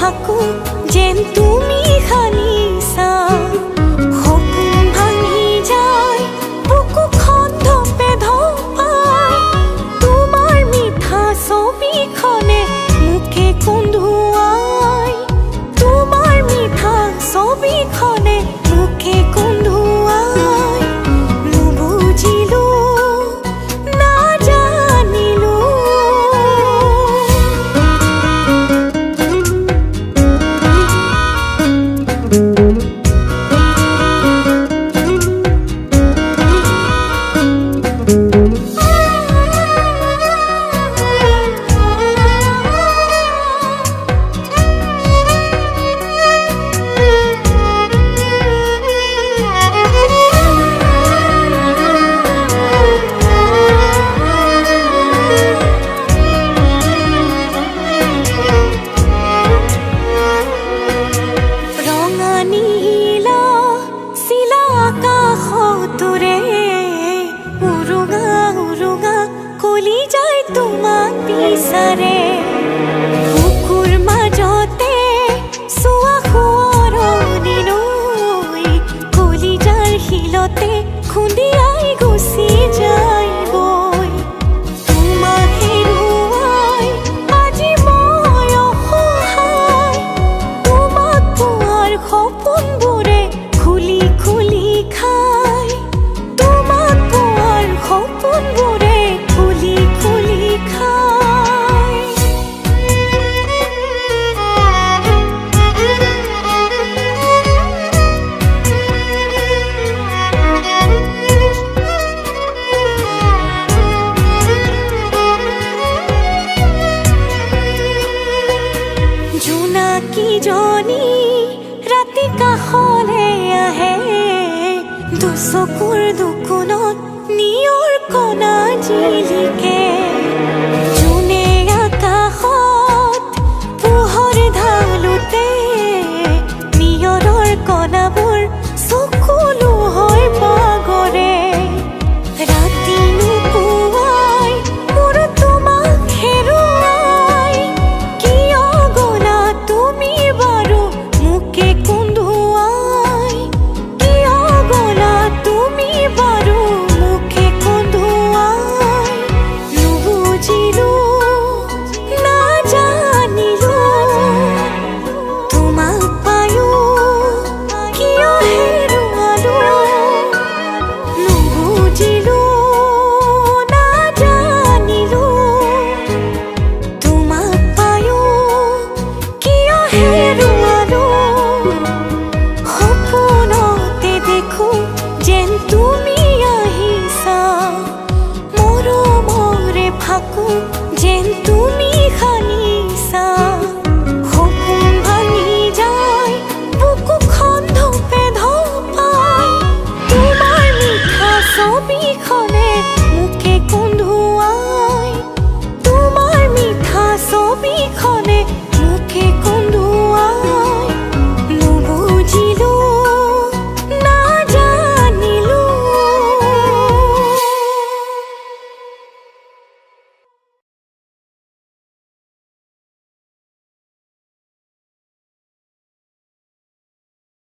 থাকো যেন তুমি খালিছা সপোন ভাঙি যায় বুকুখন ধপে ধপাই তোমাৰ মিঠা ছবিখনে মুখে কন্দুৱাই তোমাৰ মিঠা ছবিখনে মুখে কন্দুৱাই নুবুজিলো নাজানিলো কলি যায় তোমাক বিচাৰে বুকুৰ মাজতে চোৱা সোঁৱৰণি নৈ কলিজাৰ শিলতে খুন্দিয়াই গুচি যায় বৈ তোমাক হেৰুৱাই আজি মই অসহায় তোমাক পোৱাৰ সপোনবোৰে খুলি খুলি খায় তোমাক পোৱাৰ সপোনবোৰে জোনাকীজনী ৰাতি কাষলে আহে দুচকুৰ দুকোণত নিয়ৰ কণা জিলিকে